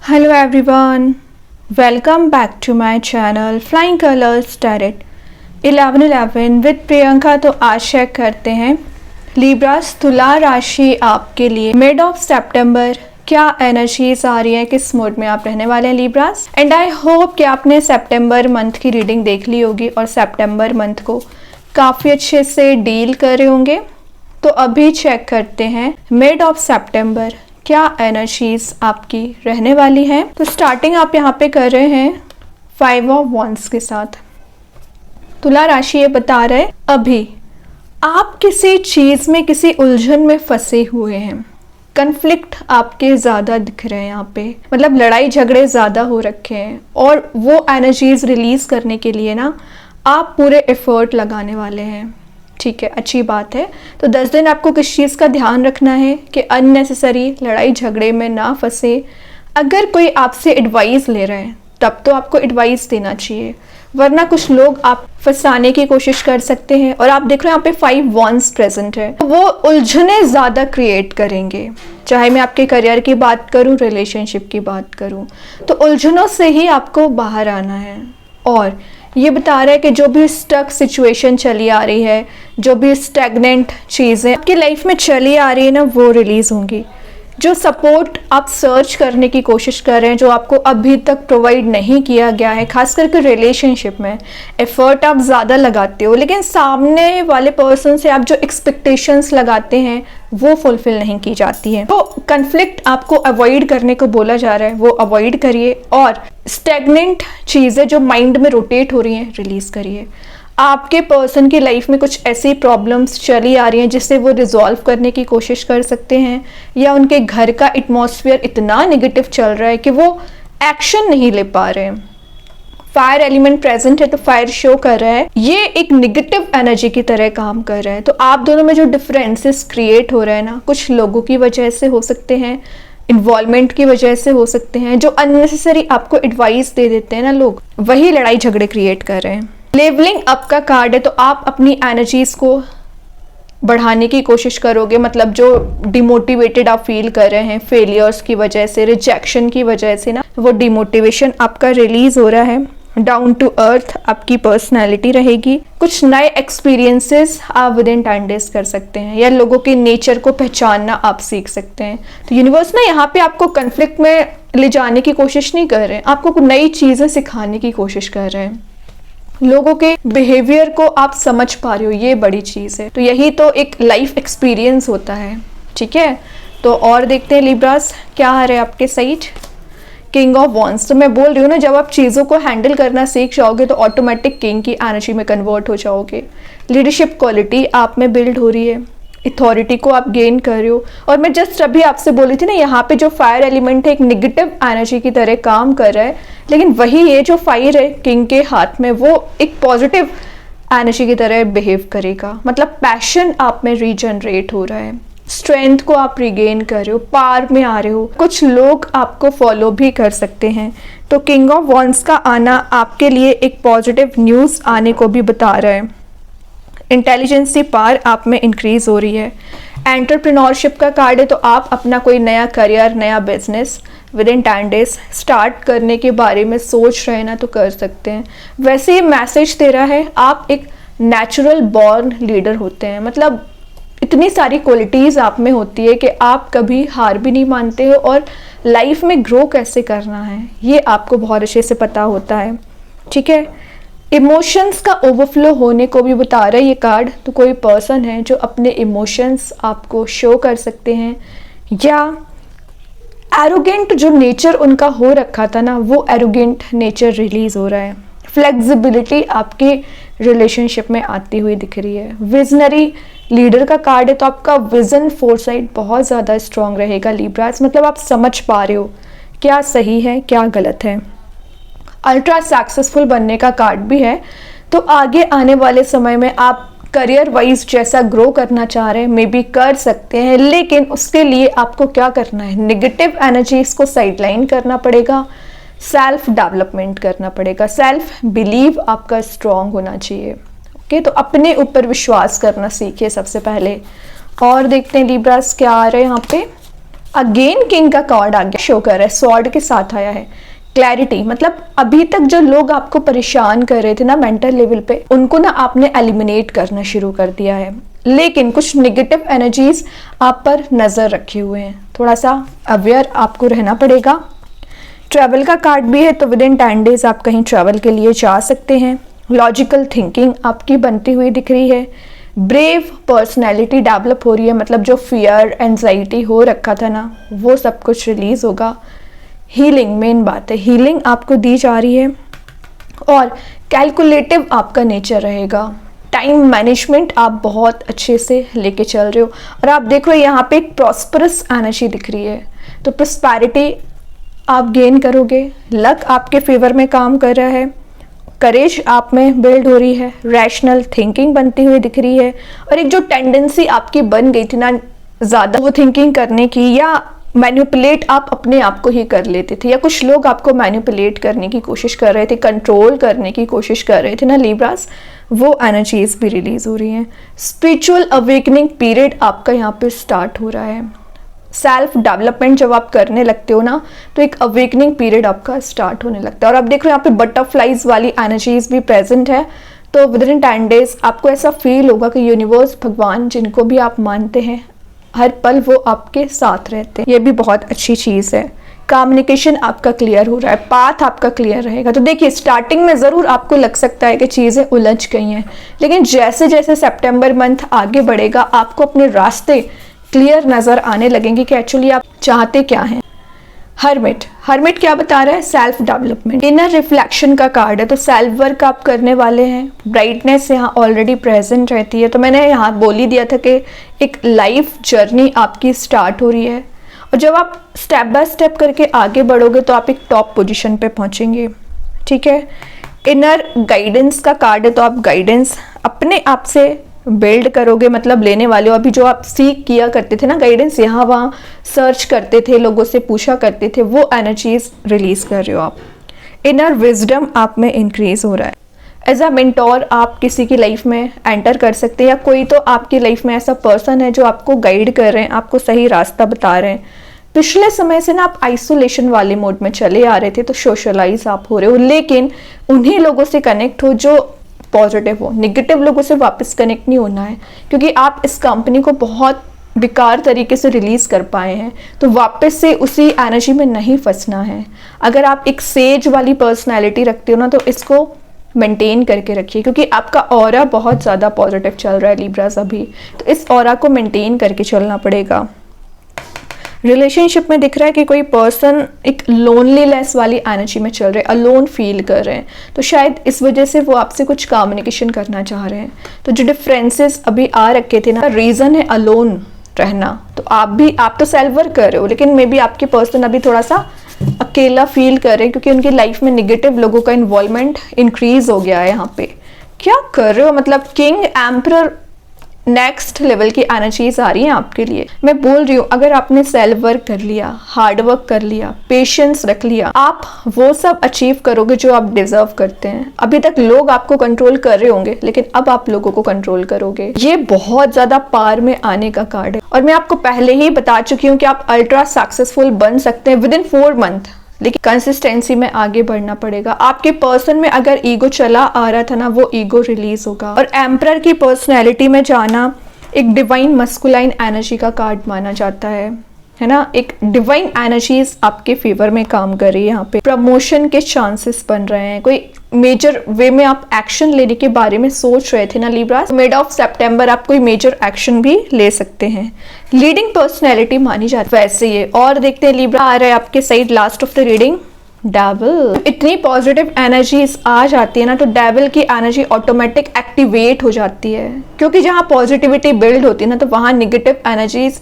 Hello everyone, welcome back to my channel Flying Colors Tarot 1111 with Priyanka. तो आशा करते हैं Libras तुला राशि आपके लिए मिड ऑफ सितंबर क्या एनर्जीज आ रही है, किस मोड में आप रहने वाले हैं लिब्रास। एंड आई होप कि आपने सितंबर मंथ की रीडिंग देख ली होगी और सितंबर मंथ को काफ़ी अच्छे से डील कर रहे होंगे। तो अभी चेक करते हैं मिड ऑफ सितंबर क्या एनर्जीज आपकी रहने वाली हैं। तो स्टार्टिंग आप यहाँ पे कर रहे हैं 5 ऑफ वंस के साथ। तुला राशि ये बता रहे अभी आप किसी चीज़ में किसी उलझन में फंसे हुए हैं। कन्फ्लिक्ट आपके ज़्यादा दिख रहे हैं यहाँ पे, मतलब लड़ाई झगड़े ज़्यादा हो रखे हैं और वो एनर्जीज रिलीज़ करने के लिए ना आप पूरे एफर्ट लगाने वाले हैं। ठीक है, अच्छी बात है। तो 10 दिन आपको किस चीज़ का ध्यान रखना है कि अननेसेसरी लड़ाई झगड़े में ना फंसे। अगर कोई आपसे एडवाइस ले रहा है तब तो आपको एडवाइस देना चाहिए, वरना कुछ लोग आप फंसाने की कोशिश कर सकते हैं। और आप देख रहे हैं यहाँ पे 5 वंस प्रेजेंट है, वो उलझने ज़्यादा क्रिएट करेंगे। चाहे मैं आपके करियर की बात करूँ, रिलेशनशिप की बात करूँ, तो उलझनों से ही आपको बाहर आना है। और ये बता रहा है कि जो भी स्टक सिचुएशन चली आ रही है, जो भी स्टैग्नेंट चीज़ें आपकी लाइफ में चली आ रही है ना, वो रिलीज़ होंगी। जो सपोर्ट आप सर्च करने की कोशिश कर रहे हैं, जो आपको अभी तक प्रोवाइड नहीं किया गया है, खास करके रिलेशनशिप में एफर्ट आप ज़्यादा लगाते हो, लेकिन सामने वाले पर्सन से आप जो एक्सपेक्टेशंस लगाते हैं वो फुलफिल नहीं की जाती है। तो कन्फ्लिक्ट आपको अवॉइड करने को बोला जा रहा है, वो अवॉइड करिए। और स्टैग्नेंट चीज़ें जो माइंड में रोटेट हो रही हैं रिलीज़ करिए। आपके पर्सन की लाइफ में कुछ ऐसी प्रॉब्लम्स चली आ रही हैं जिससे वो रिजॉल्व करने की कोशिश कर सकते हैं, या उनके घर का एटमॉस्फेयर इतना नेगेटिव चल रहा है कि वो एक्शन नहीं ले पा रहे हैं। फायर एलिमेंट प्रेजेंट है तो फायर शो कर रहा है, ये एक नेगेटिव एनर्जी की तरह काम कर रहा है। तो आप दोनों में जो डिफरेंसेस क्रिएट हो रहे हैं ना, कुछ लोगों की वजह से हो सकते हैं, इन्वॉल्वमेंट की वजह से हो सकते हैं, जो अननेसेसरी आपको एडवाइस दे देते हैं ना लोग, वही लड़ाई झगड़े क्रिएट कर रहे हैं। लेवलिंग अप का कार्ड है, तो आप अपनी एनर्जीज को बढ़ाने की कोशिश करोगे। मतलब जो डिमोटिवेटेड आप फील कर रहे हैं फेलियर्स की वजह से, रिजेक्शन की वजह से ना, वो डिमोटिवेशन आपका रिलीज हो रहा है। डाउन टू अर्थ आपकी पर्सनैलिटी रहेगी। कुछ नए एक्सपीरियंसेस आप विद इन 10 डेज कर सकते हैं, या लोगों के नेचर को पहचानना आप सीख सकते हैं। तो यूनिवर्स ना यहाँ पे आपको कन्फ्लिक्ट में ले जाने की कोशिश नहीं कर रहे हैं, आपको नई चीज़ें सिखाने की कोशिश कर रहे हैं। लोगों के बिहेवियर को आप समझ पा रहे हो, ये बड़ी चीज़ है। तो यही तो एक लाइफ एक्सपीरियंस होता है। ठीक है, तो और देखते हैं लिब्रास क्या आ रहा है आपके साइड। किंग ऑफ वॉन्स, तो मैं बोल रही हूँ ना, जब आप चीज़ों को हैंडल करना सीख जाओगे तो ऑटोमेटिक किंग की एनर्जी में कन्वर्ट हो जाओगे। लीडरशिप क्वालिटी आप में बिल्ड हो रही है, अथॉरिटी को आप गेन कर रहे हो। और मैं जस्ट अभी आपसे बोली थी ना, यहाँ पे जो फायर एलिमेंट है एक नेगेटिव एनर्जी की तरह काम कर रहा है, लेकिन वही ये जो फायर है किंग के हाथ में, वो एक पॉजिटिव एनर्जी की तरह बिहेव करेगा। मतलब पैशन आप में रीजनरेट हो रहा है, स्ट्रेंथ को आप रिगेन कर रहे हो, पार में आ रहे हो। कुछ लोग आपको फॉलो भी कर सकते हैं। तो किंग ऑफ वॉन्स का आना आपके लिए एक पॉजिटिव न्यूज़ आने को भी बता रहा है। इंटेलिजेंसी पार आप में इंक्रीज हो रही है। एंटरप्रेन्योरशिप का कार्ड है, तो आप अपना कोई नया करियर, नया business with in 10 days start करने के बारे में सोच रहे हैं ना, तो कर सकते हैं। वैसे ये मैसेज दे रहा है आप एक नेचुरल बॉर्न लीडर होते हैं। मतलब इतनी सारी क्वालिटीज़ आप में होती है कि आप कभी हार भी नहीं मानते हो, और लाइफ में ग्रो कैसे करना है ये आपको बहुत अच्छे से पता होता है। ठीक है, इमोशंस का ओवरफ्लो होने को भी बता रहा है ये कार्ड। तो कोई पर्सन है जो अपने इमोशंस आपको शो कर सकते हैं, या एरोगेंट जो नेचर उनका हो रखा था ना, वो एरोगेंट नेचर रिलीज हो रहा है। फ्लेक्सिबिलिटी आपके रिलेशनशिप में आती हुई दिख रही है। विजनरी लीडर का कार्ड है, तो आपका विजन फोरसाइट बहुत ज़्यादा स्ट्रांग रहेगा लिब्रास। मतलब आप समझ पा रहे हो क्या सही है क्या गलत है। अल्ट्रा सक्सेसफुल बनने का कार्ड भी है, तो आगे आने वाले समय में आप करियर वाइज जैसा ग्रो करना चाह रहे हैं मे बी कर सकते हैं, लेकिन उसके लिए आपको क्या करना है, नेगेटिव एनर्जीज को साइडलाइन करना पड़ेगा, सेल्फ डेवलपमेंट करना पड़ेगा, सेल्फ बिलीव आपका स्ट्रांग होना चाहिए। ओके, तो अपने ऊपर विश्वास करना सीखिए सबसे पहले। और देखते हैं लिब्रास क्या आ रहे हैं यहाँ पे। अगेन किंग का कार्ड आगे शो कर रहा है, स्वॉर्ड के साथ आया है। क्लैरिटी, मतलब अभी तक जो लोग आपको परेशान कर रहे थे ना मेंटल लेवल पे, उनको ना आपने एलिमिनेट करना शुरू कर दिया है। लेकिन कुछ नेगेटिव एनर्जीज आप पर नजर रखे हुए हैं, थोड़ा सा अवेयर आपको रहना पड़ेगा। ट्रैवल का कार्ड भी है, तो विद इन 10 डेज आप कहीं ट्रैवल के लिए जा सकते हैं। लॉजिकल थिंकिंग आपकी बनती हुई दिख रही है। ब्रेव पर्सनैलिटी डेवलप हो रही है, मतलब जो फियर एंजाइटी हो रखा था ना, वो सब कुछ रिलीज होगा। हीलिंग, मेन बात है, हीलिंग आपको दी जा रही है। और कैलकुलेटिव आपका नेचर रहेगा। टाइम मैनेजमेंट आप बहुत अच्छे से लेके चल रहे हो। और आप देखो यहाँ पे एक प्रॉस्परस एनर्जी दिख रही है, तो प्रॉस्पेरिटी आप गेन करोगे। लक आपके फेवर में काम कर रहा है। करेज आप में बिल्ड हो रही है। रैशनल थिंकिंग बनती हुई दिख रही है। और एक जो टेंडेंसी आपकी बन गई थी ना ज़्यादा वो थिंकिंग करने की, या मैनिपुलेट आप अपने आप को ही कर लेते थे, या कुछ लोग आपको मैनिपुलेट करने की कोशिश कर रहे थे, कंट्रोल करने की कोशिश कर रहे थे ना लिब्रास, वो एनर्जीज भी रिलीज हो रही हैं। स्पिरिचुअल अवेकनिंग पीरियड आपका यहाँ पे स्टार्ट हो रहा है। सेल्फ डेवलपमेंट जब आप करने लगते हो ना, तो एक अवेकनिंग पीरियड आपका स्टार्ट होने लगता है। और आप देख रहे हो यहाँ पे बटरफ्लाइज वाली एनर्जीज भी प्रेजेंट है। तो विद इन 10 डेज आपको ऐसा फील होगा कि यूनिवर्स, भगवान, जिनको भी आप मानते हैं, हर पल वो आपके साथ रहते हैं। ये भी बहुत अच्छी चीज़ है। कम्युनिकेशन आपका क्लियर हो रहा है, पाथ आपका क्लियर रहेगा। तो देखिए स्टार्टिंग में ज़रूर आपको लग सकता है कि चीज़ें उलझ गई हैं, लेकिन जैसे जैसे सितंबर मंथ आगे बढ़ेगा आपको अपने रास्ते क्लियर नज़र आने लगेंगे कि एक्चुअली आप चाहते क्या हैं। हर्मिट, हर्मिट क्या बता रहा है? सेल्फ डेवलपमेंट, इनर रिफ्लेक्शन का कार्ड है। तो सेल्फ वर्क आप करने वाले हैं। ब्राइटनेस यहाँ ऑलरेडी प्रेजेंट रहती है। तो मैंने यहाँ बोल ही दिया था कि एक लाइफ जर्नी आपकी स्टार्ट हो रही है, और जब आप स्टेप बाय स्टेप करके आगे बढ़ोगे तो आप एक टॉप पोजीशन पे पहुँचेंगे। ठीक है। इनर गाइडेंस का कार्ड है, तो आप गाइडेंस अपने आप से बिल्ड करोगे, मतलब लेने वाले हो। अभी जो आप सीख किया करते थे ना गाइडेंस, यहाँ वहाँ सर्च करते थे, लोगों से पूछा करते थे, वो एनर्जीज रिलीज कर रहे हो आप। इनर विजडम आप में इंक्रीज हो रहा है। एज अ मेंटोर आप किसी की लाइफ में एंटर कर सकते हैं, या कोई तो आपकी लाइफ में ऐसा पर्सन है जो आपको गाइड कर रहे हैं, आपको सही रास्ता बता रहे हैं। पिछले समय से ना आप आइसोलेशन वाले मोड में चले आ रहे थे, तो सोशलाइज आप हो रहे हो, लेकिन उन्हीं लोगों से कनेक्ट हो जो पॉजिटिव हो। निगेटिव लोगों से वापस कनेक्ट नहीं होना है, क्योंकि आप इस कंपनी को बहुत बेकार तरीके से रिलीज कर पाए हैं, तो वापस से उसी एनर्जी में नहीं फंसना है। अगर आप एक सेज वाली पर्सनैलिटी रखते हो ना, तो इसको मेंटेन करके रखिए, क्योंकि आपका ऑरा बहुत ज़्यादा पॉजिटिव चल रहा है लिब्रास अभी, तो इस ऑरा को मेंटेन करके चलना पड़ेगा। रिलेशनशिप में दिख रहा है कि कोई पर्सन एक लोनलीनेस वाली एनर्जी में चल रहे हैं, अलोन फील कर रहे हैं, तो शायद इस वजह से वो आपसे कुछ कम्युनिकेशन करना चाह रहे हैं। तो जो डिफरेंसेस अभी आ रखे थे ना, रीज़न है अलोन रहना। तो आप तो सेल्फ वर्क कर रहे हो, लेकिन मे बी आपके पर्सन अभी थोड़ा सा अकेला फील कर रहे हैं, क्योंकि उनकी लाइफ में निगेटिव लोगों का इन्वॉल्वमेंट इंक्रीज हो गया है। यहाँ पे क्या कर रहे हो, मतलब किंग, एम्परर, नेक्स्ट लेवल की एनर्जीज आ रही हैं आपके लिए। मैं बोल रही हूँ, अगर आपने सेल्फ वर्क कर लिया, हार्ड वर्क कर लिया, पेशेंस रख लिया, आप वो सब अचीव करोगे जो आप डिजर्व करते हैं। अभी तक लोग आपको कंट्रोल कर रहे होंगे, लेकिन अब आप लोगों को कंट्रोल करोगे। ये बहुत ज्यादा पार में आने का कार्ड है, और मैं आपको पहले ही बता चुकी हूँ कि आप अल्ट्रा सक्सेसफुल बन सकते हैं विद इन 4 मंथ, लेकिन कंसिस्टेंसी में आगे बढ़ना पड़ेगा। आपके पर्सन में अगर ईगो चला आ रहा था ना, वो ईगो रिलीज होगा। और एम्परर की पर्सनैलिटी में जाना एक डिवाइन मस्कुलाइन एनर्जी का कार्ड माना जाता है ना। एक डिवाइन एनर्जीज आपके फेवर में काम कर रही है। यहाँ पे प्रमोशन के चांसेस बन रहे हैं, कोई मेजर वे में आप एक्शन लेने के बारे में सोच रहे थे ना लिब्रास, मिड ऑफ सितंबर आप कोई मेजर एक्शन भी ले सकते हैं। लीडिंग पर्सनैलिटी मानी जाती है वैसे ये। और देखते हैं लिब्रा आ रहा है आपके side last of the reading, devil. इतनी पॉजिटिव एनर्जीज आ जाती है ना, तो डेविल की एनर्जी ऑटोमेटिक एक्टिवेट हो जाती है, क्योंकि जहाँ पॉजिटिविटी बिल्ड होती है ना, तो वहाँ निगेटिव एनर्जीज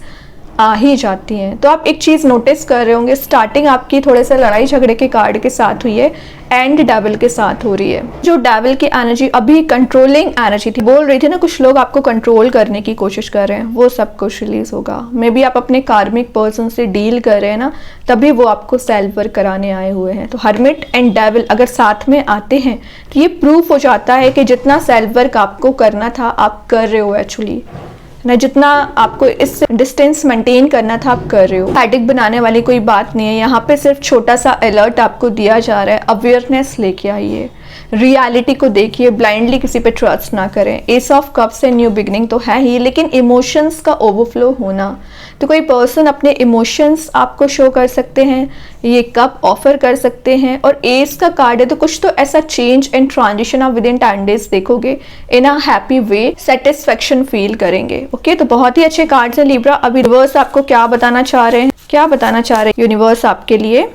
आ ही जाती हैं। तो आप एक चीज़ नोटिस कर रहे होंगे, स्टार्टिंग आपकी थोड़े से लड़ाई झगड़े के कार्ड के साथ हुई है, एंड डेविल के साथ हो रही है। जो डेविल की एनर्जी अभी कंट्रोलिंग एनर्जी थी, बोल रही थी ना कुछ लोग आपको कंट्रोल करने की कोशिश कर रहे हैं, वो सब कुछ रिलीज होगा। मे बी आप अपने कार्मिक पर्सन से डील कर रहे हैं ना, तभी वो आपको सेल्फ वर्क कराने आए हुए हैं। तो हर्मिट एंड डेविल अगर साथ में आते हैं, तो ये प्रूफ हो जाता है कि जितना सेल्फ वर्क आपको करना था आप कर रहे हो एक्चुअली। ना, जितना आपको इस डिस्टेंस मेंटेन करना था आप कर रहे हो। पैडिक बनाने वाली कोई बात नहीं है यहाँ पे, सिर्फ छोटा सा अलर्ट आपको दिया जा रहा है। अवेयरनेस लेके आइए, रियलिटी को देखिए, ब्लाइंडली किसी पे ट्रस्ट ना करें। एस ऑफ कप्स से न्यू बिगनिंग तो है ही, लेकिन इमोशंस का ओवरफ्लो होना, तो कोई पर्सन अपने इमोशंस आपको शो कर सकते हैं, ये कप ऑफर कर सकते हैं। और एस का कार्ड है तो कुछ तो ऐसा चेंज एंड ट्रांजिशन आप विद इन 10 डेज देखोगे, in a happy way, satisfaction feel करेंगे। ओके, तो बहुत ही अच्छे कार्ड्स है लिब्रा। अभी यूनिवर्स आपको क्या बताना चाह रहे हैं, क्या बताना चाह रहे हैं यूनिवर्स आपके लिए?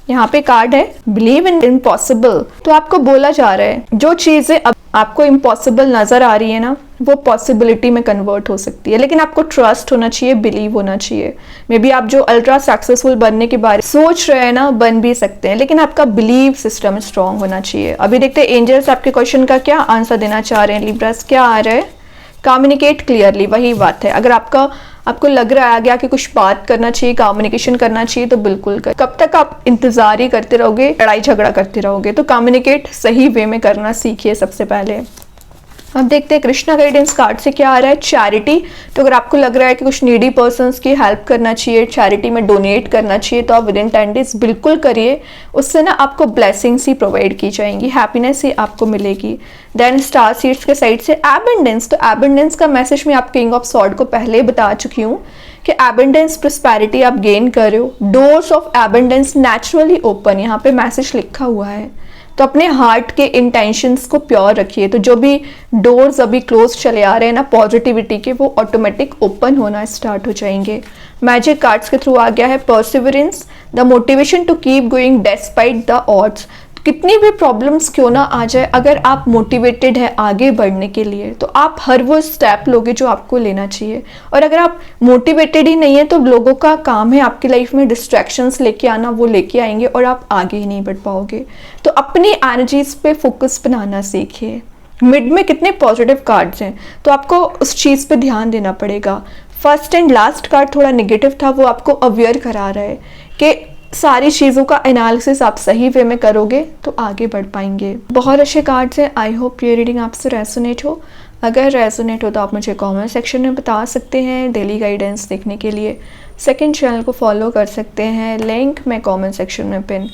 यहाँ पे कार्ड है बिलीव इन इम्पॉसिबल। तो आपको बोला जा रहा है जो चीजें अब आपको इम्पॉसिबल नजर आ रही है ना, वो पॉसिबिलिटी में कन्वर्ट हो सकती है, लेकिन आपको ट्रस्ट होना चाहिए, बिलीव होना चाहिए। मे बी आप जो अल्ट्रा सक्सेसफुल बनने के बारे सोच रहे हैं ना, बन भी सकते हैं, लेकिन आपका बिलीव सिस्टम स्ट्रांग होना चाहिए। अभी देखते हैं एंजल्स आपके क्वेश्चन का क्या आंसर देना चाह रहे हैं लिब्रास। क्या आ रहा है? कम्युनिकेट क्लियरली, वही बात है। अगर आपको लग रहा है आगे कि कुछ बात करना चाहिए, कम्युनिकेशन करना चाहिए, तो बिल्कुल कर। कब तक आप इंतजार ही करते रहोगे, लड़ाई झगड़ा करते रहोगे? तो कम्युनिकेट सही वे में करना सीखिए सबसे पहले। अब देखते हैं कृष्णा गाइडेंस कार्ड से क्या आ रहा है। चैरिटी, तो अगर आपको लग रहा है कि कुछ नीडी पर्सन्स की हेल्प करना चाहिए, चैरिटी में डोनेट करना चाहिए, तो आप विद इन 10 डेज बिल्कुल करिए। उससे ना आपको ब्लेसिंग्स ही प्रोवाइड की जाएंगी, हैप्पीनेस ही आपको मिलेगी। देन स्टार सीड्स के साइड से एबंडेंस, तो एबंडेंस का मैसेज मैं आप किंग ऑफ सॉर्ड को पहले बता चुकी हूँ कि एबंडेंस प्रोस्पेरिटी आप गेन कर रहे हो। Doors of abundance naturally open, यहाँ पे मैसेज लिखा हुआ है। तो अपने हार्ट के इंटेंशंस को प्योर रखिए। तो जो भी डोर्स अभी क्लोज चले आ रहे हैं ना पॉजिटिविटी के, वो ऑटोमेटिक ओपन होना स्टार्ट हो जाएंगे। मैजिक कार्ड्स के थ्रू आ गया है perseverance, the motivation to keep going despite the odds. कितनी भी प्रॉब्लम्स क्यों ना आ जाए, अगर आप मोटिवेटेड है आगे बढ़ने के लिए, तो आप हर वो स्टेप लोगे जो आपको लेना चाहिए। और अगर आप मोटिवेटेड ही नहीं है, तो लोगों का काम है आपकी लाइफ में डिस्ट्रैक्शंस लेके आना, वो लेके आएंगे और आप आगे ही नहीं बढ़ पाओगे। तो अपनी एनर्जीज पे फोकस बनाना सीखिए। मिड में कितने पॉजिटिव कार्ड्स हैं, तो आपको उस चीज़ पे ध्यान देना पड़ेगा। फर्स्ट एंड लास्ट कार्ड थोड़ा नेगेटिव था, वो आपको अवेयर करा रहा है कि सारी चीज़ों का एनालिसिस आप सही वे में करोगे तो आगे बढ़ पाएंगे। बहुत अच्छे कार्ड्स हैं। आई होप ये रीडिंग आपसे रेजोनेट हो। अगर रेजोनेट हो तो आप मुझे कमेंट सेक्शन में बता सकते हैं। डेली गाइडेंस देखने के लिए सेकंड चैनल को फॉलो कर सकते हैं, लिंक मैं कमेंट सेक्शन में पिन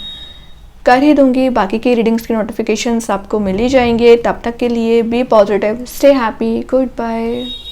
कर ही दूंगी। बाकी की रीडिंग्स की नोटिफिकेशंस आपको मिल ही जाएंगे। तब तक के लिए be positive, stay happy, good bye.